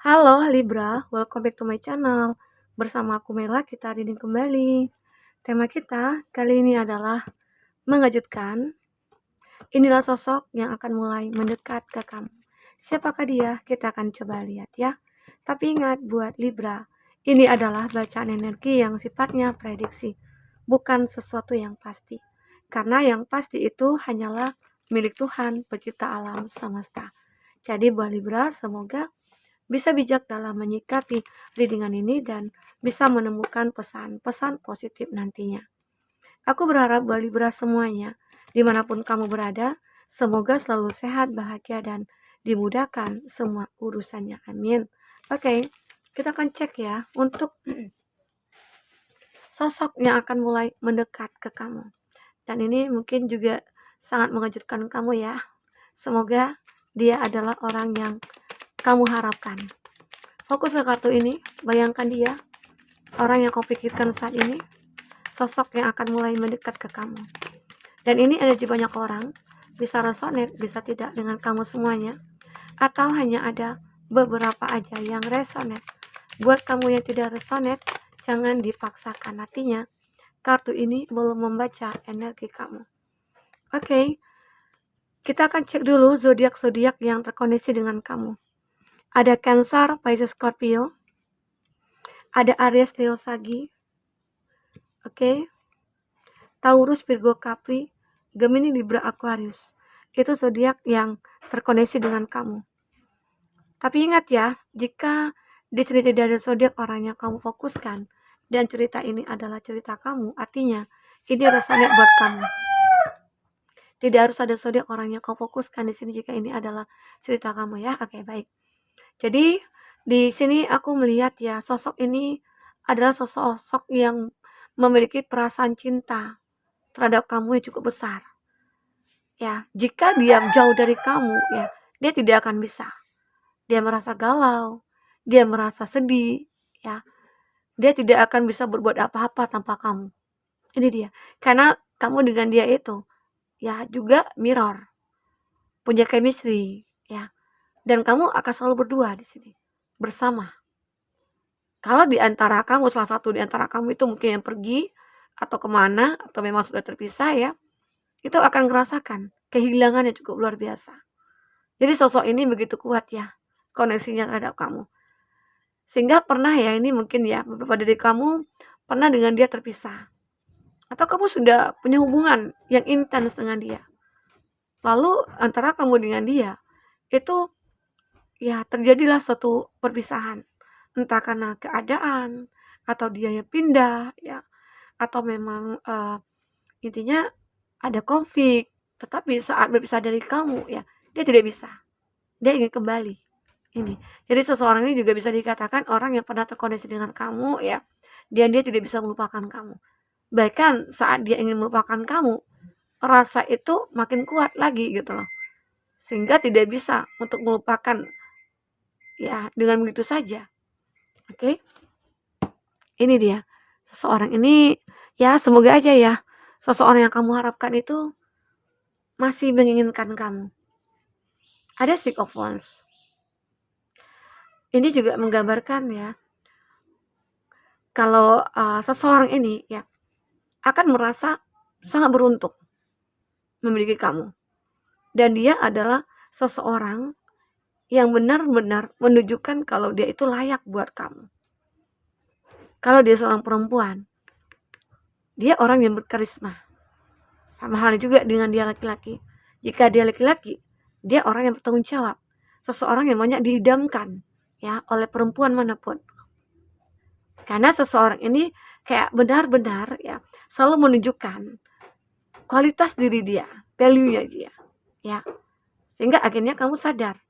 Halo Libra, welcome back to my channel. Bersama aku Mela, kita reading kembali. Tema kita kali ini adalah mengejutkan. Inilah sosok yang akan mulai mendekat ke kamu. Siapakah dia? Kita akan coba lihat ya. Tapi ingat buat Libra, ini adalah bacaan energi yang sifatnya prediksi, bukan sesuatu yang pasti. Karena yang pasti itu hanyalah milik Tuhan, pencipta alam semesta. Jadi buat Libra, semoga bisa bijak dalam menyikapi readingan ini dan bisa menemukan pesan-pesan positif nantinya. Aku berharap buat Libra semuanya, dimanapun kamu berada, semoga selalu sehat, bahagia, dan dimudahkan semua urusannya. Amin. Oke, kita akan cek ya untuk sosok yang akan mulai mendekat ke kamu. Dan ini mungkin juga sangat mengejutkan kamu ya. Semoga dia adalah orang yang kamu harapkan. Fokus ke kartu ini, bayangkan dia, orang yang kau pikirkan saat ini, sosok yang akan mulai mendekat ke kamu. Dan ini energi banyak orang, bisa resonate, bisa tidak dengan kamu semuanya, atau hanya ada beberapa aja yang resonate. Buat kamu yang tidak resonate, jangan dipaksakan. Artinya, kartu ini belum membaca energi kamu. Oke, kita akan cek dulu zodiak-zodiak yang terkoneksi dengan kamu. Ada Cancer, Pisces, Scorpio. Ada Aries, Leo, Sagi. Oke. Taurus, Virgo, Capri, Gemini, Libra, Aquarius. Itu zodiak yang terkoneksi dengan kamu. Tapi ingat ya, jika di sini tidak ada zodiak orang yang kamu fokuskan dan cerita ini adalah cerita kamu, artinya ini resonate buat kamu. Tidak harus ada zodiak orang yang kamu fokuskan di sini jika ini adalah cerita kamu ya. Oke, baik. Jadi di sini aku melihat ya, sosok ini adalah sosok yang memiliki perasaan cinta terhadap kamu yang cukup besar. Ya, jika dia jauh dari kamu, ya, dia tidak akan bisa. Dia merasa galau, dia merasa sedih, ya. Dia tidak akan bisa berbuat apa-apa tanpa kamu. Ini dia. Karena kamu dengan dia itu, ya, juga mirror, punya chemistry, ya. Dan kamu akan selalu berdua di sini, bersama. Kalau di antara kamu, salah satu di antara kamu itu mungkin yang pergi, atau kemana, atau memang sudah terpisah ya, itu akan merasakan kehilangan yang cukup luar biasa. Jadi sosok ini begitu kuat ya, koneksinya terhadap kamu. Sehingga pernah ya, ini mungkin ya, beberapa dari kamu pernah dengan dia terpisah. Atau kamu sudah punya hubungan yang intens dengan dia. Lalu antara kamu dengan dia, itu ya terjadilah suatu perpisahan. Entah karena keadaan, atau dia yang pindah, ya, atau memang intinya ada konflik. Tetapi saat berpisah dari kamu, ya, dia tidak bisa. Dia ingin kembali. Ini. Jadi seseorang ini juga bisa dikatakan orang yang pernah terkoneksi dengan kamu, ya, dan dia tidak bisa melupakan kamu. Bahkan saat dia ingin melupakan kamu, rasa itu makin kuat lagi gitu loh. Sehingga tidak bisa untuk melupakan ya dengan begitu saja. Oke. Ini dia. Seseorang ini ya semoga aja ya seseorang yang kamu harapkan itu masih menginginkan kamu. Ada Six of Wands. Ini juga menggambarkan ya kalau seseorang ini ya akan merasa sangat beruntung memiliki kamu. Dan dia adalah seseorang yang benar-benar menunjukkan kalau dia itu layak buat kamu. Kalau dia seorang perempuan, dia orang yang berkarisma. Sama halnya juga dengan dia laki-laki. Jika dia laki-laki, dia orang yang bertanggung jawab. Seseorang yang banyak diidamkan ya oleh perempuan manapun. Karena seseorang ini kayak benar-benar ya selalu menunjukkan kualitas diri dia, value-nya dia, ya. Sehingga akhirnya kamu sadar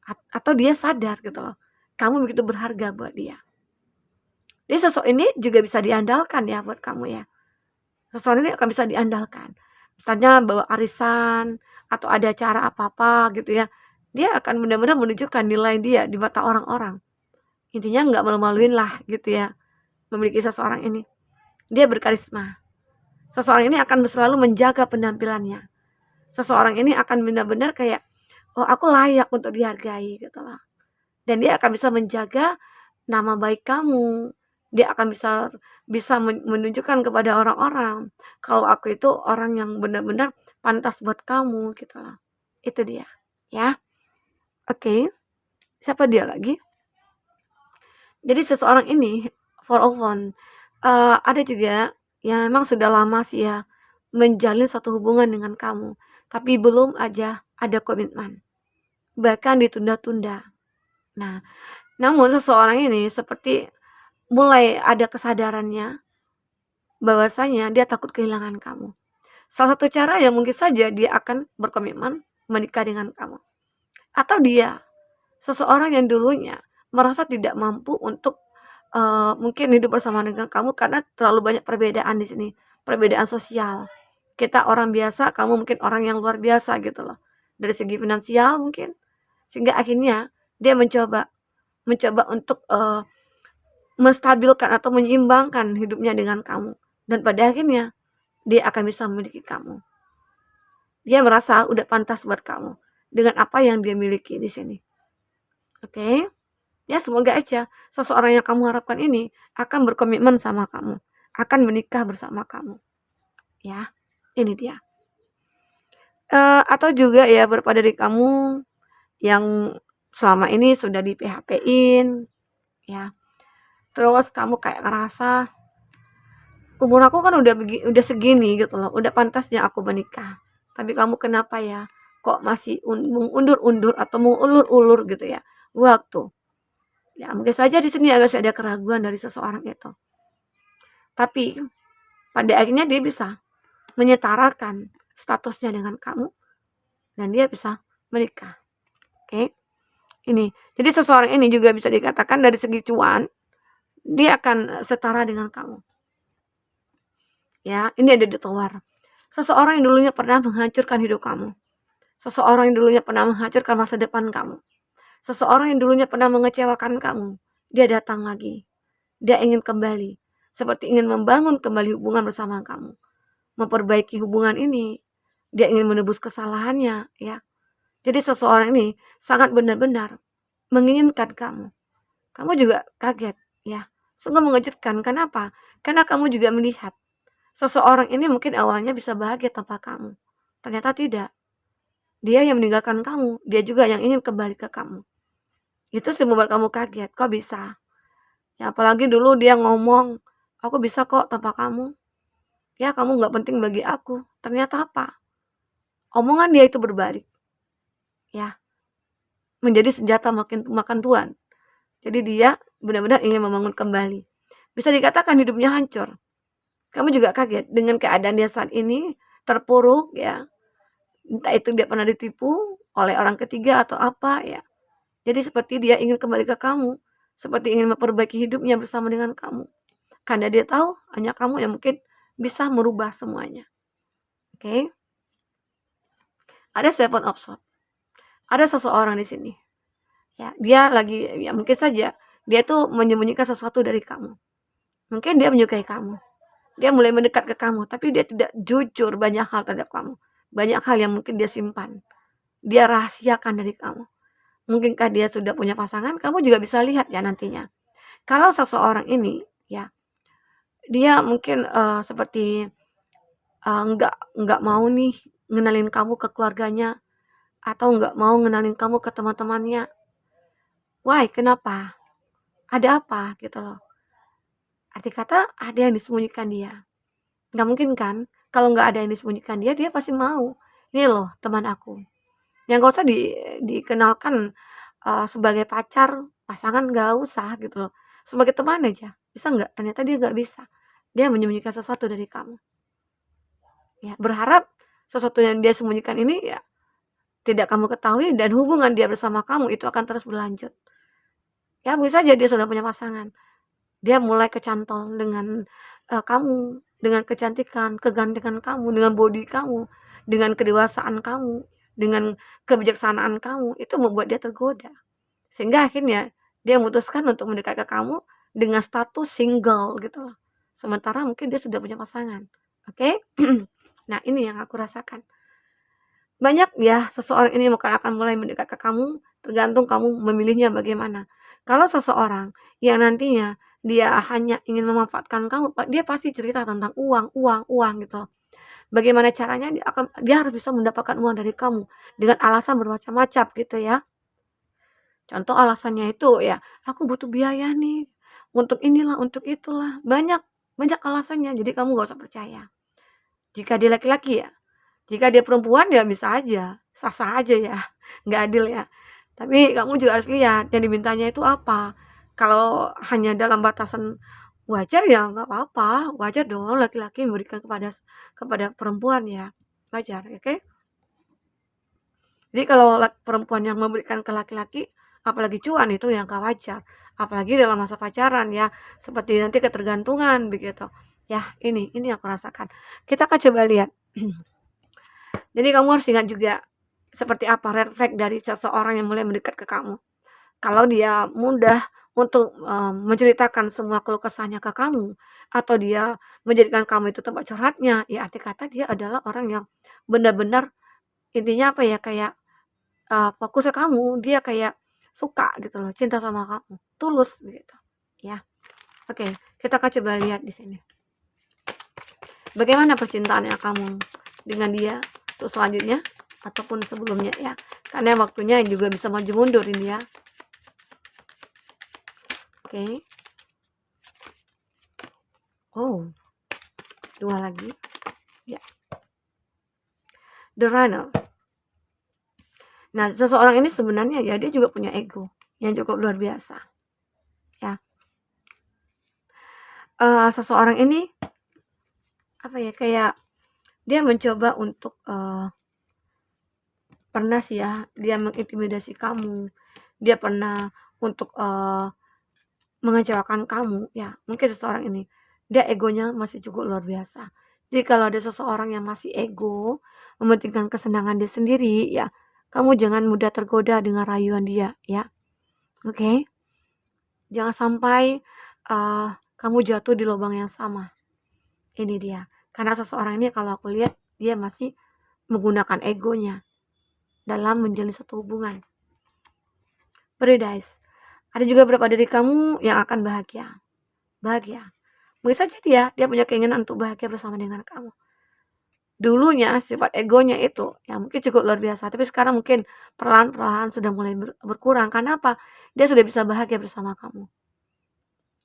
atau dia sadar gitu loh. Kamu begitu berharga buat dia. Jadi sosok ini juga bisa diandalkan ya buat kamu ya. Sosok ini akan bisa diandalkan. Misalnya bawa arisan atau ada acara apa-apa gitu ya. Dia akan benar-benar menunjukkan nilai dia di mata orang-orang. Intinya nggak malu-maluin lah gitu ya. Memiliki seseorang ini. Dia berkarisma. Seseorang ini akan selalu menjaga penampilannya. Seseorang ini akan benar-benar kayak, oh aku layak untuk dihargai gitu loh. dan dia akan bisa menjaga nama baik kamu. Dia akan bisa menunjukkan kepada orang-orang kalau aku itu orang yang benar-benar pantas buat kamu gitu loh. Itu dia, ya. Oke, siapa dia lagi? Jadi seseorang ini for one, ada juga yang memang sudah lama sih ya menjalin satu hubungan dengan kamu, tapi belum aja ada komitmen, bahkan ditunda-tunda. Nah, namun seseorang ini seperti mulai ada kesadarannya bahwasanya dia takut kehilangan kamu. Salah satu cara yang mungkin saja dia akan berkomitmen menikah dengan kamu. Atau dia, seseorang yang dulunya merasa tidak mampu untuk mungkin hidup bersama dengan kamu karena terlalu banyak perbedaan di sini, perbedaan sosial. Kita orang biasa, kamu mungkin orang yang luar biasa gitu loh. Dari segi finansial mungkin. Sehingga akhirnya dia mencoba untuk menstabilkan atau menyeimbangkan hidupnya dengan kamu. Dan pada akhirnya dia akan bisa memiliki kamu. Dia merasa udah pantas buat kamu dengan apa yang dia miliki di sini. Oke? Ya semoga aja seseorang yang kamu harapkan ini akan berkomitmen sama kamu, akan menikah bersama kamu. Ya, ini dia. Atau juga ya beberapa dari kamu yang selama ini sudah di PHP-in, ya. Terus kamu kayak ngerasa umur aku kan udah segini gitu loh, udah pantasnya aku menikah. Tapi kamu kenapa ya? Kok masih mengundur-undur atau mengulur-ulur gitu ya waktu? Ya mungkin saja di sini masih ada keraguan dari seseorang itu. Tapi pada akhirnya dia bisa menyetarakan statusnya dengan kamu dan dia bisa menikah. Oke. Ini. Jadi seseorang ini juga bisa dikatakan dari segi cuan dia akan setara dengan kamu. Ya, ini ada di Tower. Seseorang yang dulunya pernah menghancurkan hidup kamu. Seseorang yang dulunya pernah menghancurkan masa depan kamu. Seseorang yang dulunya pernah mengecewakan kamu. Dia datang lagi. Dia ingin kembali. Seperti ingin membangun kembali hubungan bersama kamu. Memperbaiki hubungan ini. Dia ingin menebus kesalahannya, ya. Jadi seseorang ini sangat benar-benar menginginkan kamu. Kamu juga kaget, ya. Sungguh mengejutkan. Kenapa? Karena kamu juga melihat seseorang ini mungkin awalnya bisa bahagia tanpa kamu. Ternyata tidak. Dia yang meninggalkan kamu. Dia juga yang ingin kembali ke kamu. Itu sih membuat kamu kaget. Kok bisa? Ya apalagi dulu dia ngomong, aku bisa kok tanpa kamu. Ya kamu gak penting bagi aku. Ternyata apa? Omongan dia itu berbalik. Ya. Menjadi senjata makan tuan. Jadi dia benar-benar ingin membangun kembali. Bisa dikatakan hidupnya hancur. Kamu juga kaget dengan keadaan dia saat ini terpuruk ya. Entah itu dia pernah ditipu oleh orang ketiga atau apa ya. Jadi seperti dia ingin kembali ke kamu. Seperti ingin memperbaiki hidupnya bersama dengan kamu. Karena dia tahu hanya kamu yang mungkin bisa merubah semuanya. Oke. Ada Seven of Swords. Ada seseorang di sini. Ya, dia lagi ya mungkin saja dia tuh menyembunyikan sesuatu dari kamu. Mungkin dia menyukai kamu. Dia mulai mendekat ke kamu, tapi dia tidak jujur banyak hal terhadap kamu. Banyak hal yang mungkin dia simpan. Dia rahasiakan dari kamu. Mungkinkah dia sudah punya pasangan? Kamu juga bisa lihat ya nantinya. Kalau seseorang ini ya dia mungkin seperti nggak mau nih ngenalin kamu ke keluarganya atau nggak mau ngenalin kamu ke teman-temannya. Why? Kenapa? Ada apa gitu loh. Arti kata ada yang disembunyikan dia. Nggak mungkin kan? Kalau nggak ada yang disembunyikan dia pasti mau. Ini loh teman aku. Yang gak usah dikenalkan sebagai pacar, pasangan nggak usah gitu loh. Sebagai teman aja. Bisa nggak? Ternyata dia nggak bisa. Dia menyembunyikan sesuatu dari kamu. Ya, berharap sesuatu yang dia sembunyikan ini ya tidak kamu ketahui dan hubungan dia bersama kamu itu akan terus berlanjut. Ya, bisa saja dia sudah punya pasangan. Dia mulai kecantol dengan kamu, dengan kecantikan, kegantengan kamu, dengan body kamu, dengan kedewasaan kamu, dengan kebijaksanaan kamu, itu membuat dia tergoda. Sehingga akhirnya dia memutuskan untuk mendekat ke kamu dengan status single gitu loh. Sementara mungkin dia sudah punya pasangan. Oke? Nah, ini yang aku rasakan. Banyak ya seseorang ini akan mulai mendekat ke kamu, tergantung kamu memilihnya bagaimana. Kalau seseorang yang nantinya dia hanya ingin memanfaatkan kamu, dia pasti cerita tentang uang uang uang gitu loh. Bagaimana caranya dia harus bisa mendapatkan uang dari kamu dengan alasan bermacam-macam gitu ya. Contoh alasannya itu ya, "Aku butuh biaya nih, untuk inilah, untuk itulah." Banyak banyak alasannya, jadi kamu gak usah percaya. Jika dia laki-laki ya, jika dia perempuan ya bisa aja, sah-sah aja ya, nggak adil ya. Tapi kamu juga harus lihat yang dimintanya itu apa. Kalau hanya dalam batasan wajar ya nggak apa-apa, wajar dong laki-laki memberikan kepada kepada perempuan ya, wajar, oke? Jadi kalau perempuan yang memberikan ke laki-laki, apalagi cuan itu yang gak wajar. Apalagi dalam masa pacaran ya, seperti nanti ketergantungan begitu. Ya, ini aku rasakan. Kita akan coba lihat. Jadi kamu harus ingat juga seperti apa red flag dari seseorang yang mulai mendekat ke kamu. Kalau dia mudah untuk menceritakan semua keluh kesahnya ke kamu, atau dia menjadikan kamu itu tempat curhatnya, ya arti kata dia adalah orang yang benar-benar intinya apa ya kayak fokus ke kamu, dia kayak suka gitu loh, cinta sama kamu, tulus gitu, ya. Oke, kita akan coba lihat di sini. Bagaimana percintaannya kamu dengan dia untuk selanjutnya ataupun sebelumnya ya. Karena waktunya juga bisa maju mundur ini ya. Oke. Oh, dua lagi. Ya. The Runner. Nah, seseorang ini sebenarnya ya dia juga punya ego yang cukup luar biasa. Ya. Seseorang ini apa ya kayak dia mencoba untuk pernah sih ya dia mengintimidasi kamu, dia pernah untuk mengecewakan kamu ya. Mungkin seseorang ini dia egonya masih cukup luar biasa. Jadi kalau ada seseorang yang masih ego, mementingkan kesenangan dia sendiri ya, kamu jangan mudah tergoda dengan rayuan dia ya. Oke? Jangan sampai kamu jatuh di lubang yang sama. Ini dia. Karena seseorang ini kalau aku lihat dia masih menggunakan egonya dalam menjalin satu hubungan. Paradise. Ada juga beberapa dari kamu yang akan bahagia. Bahagia. Mungkin saja dia punya keinginan untuk bahagia bersama dengan kamu. Dulunya sifat egonya itu ya mungkin cukup luar biasa, tapi sekarang mungkin perlahan-lahan sudah mulai berkurang. Karena apa? Dia sudah bisa bahagia bersama kamu.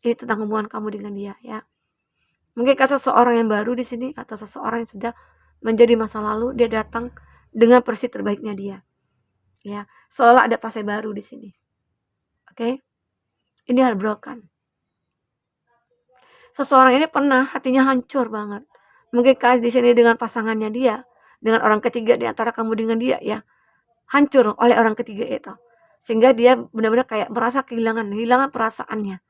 Ini tentang hubungan kamu dengan dia ya. Mungkin seseorang yang baru di sini atau seseorang yang sudah menjadi masa lalu, dia datang dengan versi terbaiknya dia. Ya, seolah ada fase baru di sini. Oke? Ini heartbroken. Seseorang ini pernah hatinya hancur banget. Mungkin di sini dengan pasangannya dia, dengan orang ketiga di antara kamu dengan dia ya, hancur oleh orang ketiga itu. Sehingga dia benar-benar kayak merasa kehilangan perasaannya.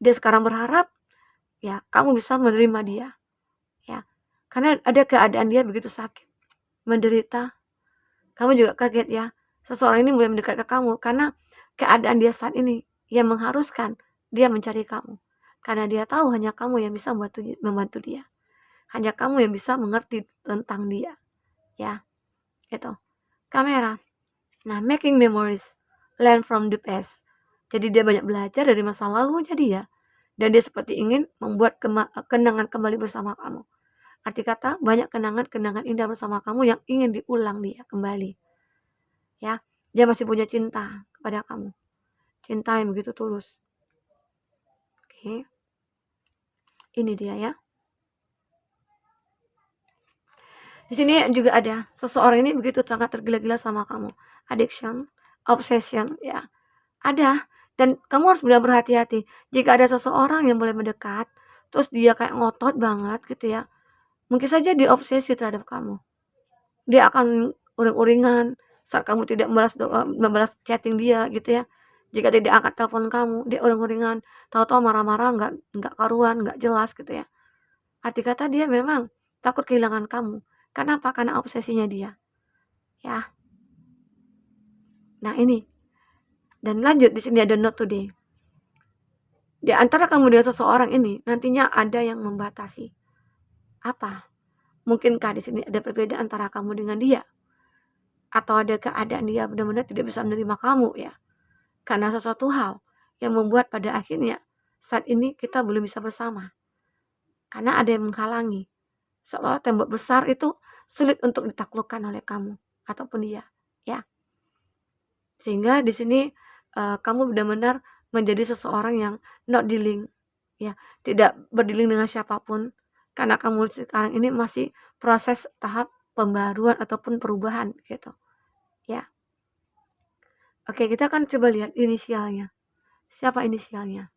Dia sekarang berharap ya kamu bisa menerima dia. Ya. Karena ada keadaan dia begitu sakit, menderita. Kamu juga kaget ya. Seseorang ini mulai mendekat ke kamu karena keadaan dia saat ini yang mengharuskan dia mencari kamu. Karena dia tahu hanya kamu yang bisa membantu dia. Hanya kamu yang bisa mengerti tentang dia. Ya, itu. Kamera. Nah, making memories. Learn from the past. Jadi dia banyak belajar dari masa lalu jadi ya. Dan dia seperti ingin membuat kenangan kembali bersama kamu. Arti kata banyak kenangan-kenangan indah bersama kamu yang ingin diulang dia kembali. Ya, dia masih punya cinta kepada kamu. Cinta yang begitu tulus. Oke. Ini dia ya. Di sini juga ada seseorang ini begitu sangat tergila-gila sama kamu. Addiction, obsession ya. Ada dan kamu harus benar berhati-hati. Jika ada seseorang yang boleh mendekat, terus dia kayak ngotot banget gitu ya. Mungkin saja dia obsesi terhadap kamu. Dia akan uring-uringan saat kamu tidak membalas chatting dia gitu ya. Jika tidak angkat telepon kamu, dia uring-uringan, tahu-tahu marah-marah nggak karuan, nggak jelas gitu ya. Arti kata dia memang takut kehilangan kamu. Kenapa? Karena obsesinya dia. Ya. Nah, ini. Dan lanjut di sini ada not today. Di antara kamu dengan seseorang ini nantinya ada yang membatasi. Apa? Mungkinkah di sini ada perbedaan antara kamu dengan dia? Atau ada keadaan dia benar-benar tidak bisa menerima kamu ya? Karena sesuatu hal yang membuat pada akhirnya saat ini kita belum bisa bersama. Karena ada yang menghalangi. Seolah tembok besar itu sulit untuk ditaklukkan oleh kamu ataupun dia, ya. Sehingga di sini kamu benar-benar menjadi seseorang yang not dealing, ya, tidak berdealing dengan siapapun karena kamu sekarang ini masih proses tahap pembaruan ataupun perubahan gitu, ya. Oke, kita akan coba lihat inisialnya. Siapa inisialnya?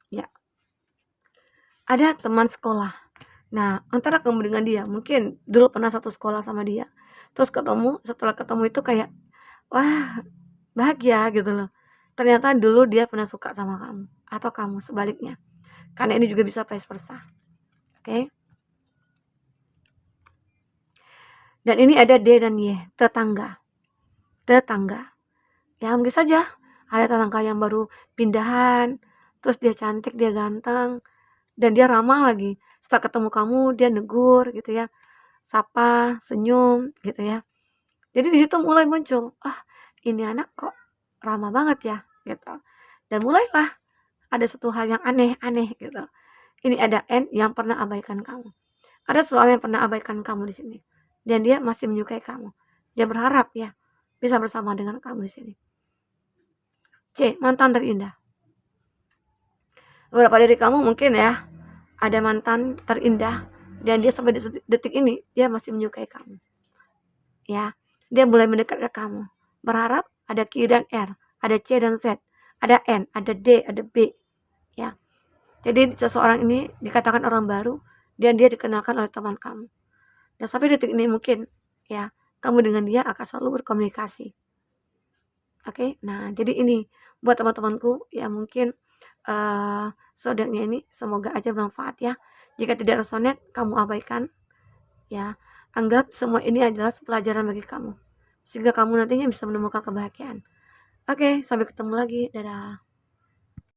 Ya, ada teman sekolah. Nah, antara kamu dengan dia, mungkin dulu pernah satu sekolah sama dia. Terus ketemu, setelah ketemu itu kayak, wah, bahagia gitu loh. Ternyata dulu dia pernah suka sama kamu atau kamu sebaliknya. Karena ini juga bisa vice versa. Oke. Dan ini ada D dan Y, tetangga. Tetangga. Ya mungkin saja ada tetangga yang baru pindahan, terus dia cantik, dia ganteng, dan dia ramah lagi. Setelah ketemu kamu, dia negur gitu ya. Sapa, senyum gitu ya. Jadi di situ mulai muncul, ah ini anak kok ramah banget ya gitu. Dan mulailah ada satu hal yang aneh-aneh gitu. Ini ada N yang pernah abaikan kamu. Ada seseorang yang pernah abaikan kamu di sini. Dan dia masih menyukai kamu. Dia berharap ya bisa bersama dengan kamu di sini. C, mantan terindah. Beberapa dari kamu mungkin ya ada mantan terindah dan dia sampai detik ini dia masih menyukai kamu. Ya, dia mulai mendekat ke kamu. Berharap ada Q dan R, ada C dan Z, ada N, ada D, ada B. Ya. Jadi seseorang ini dikatakan orang baru dan dia dikenalkan oleh teman kamu. Dan sampai detik ini mungkin ya kamu dengan dia akan selalu berkomunikasi. Oke, nah jadi ini buat teman-temanku ya mungkin sodaknya ini semoga aja bermanfaat ya. Jika tidak resonate kamu abaikan ya. Anggap semua ini adalah pelajaran bagi kamu sehingga kamu nantinya bisa menemukan kebahagiaan. Oke, sampai ketemu lagi. Dadah.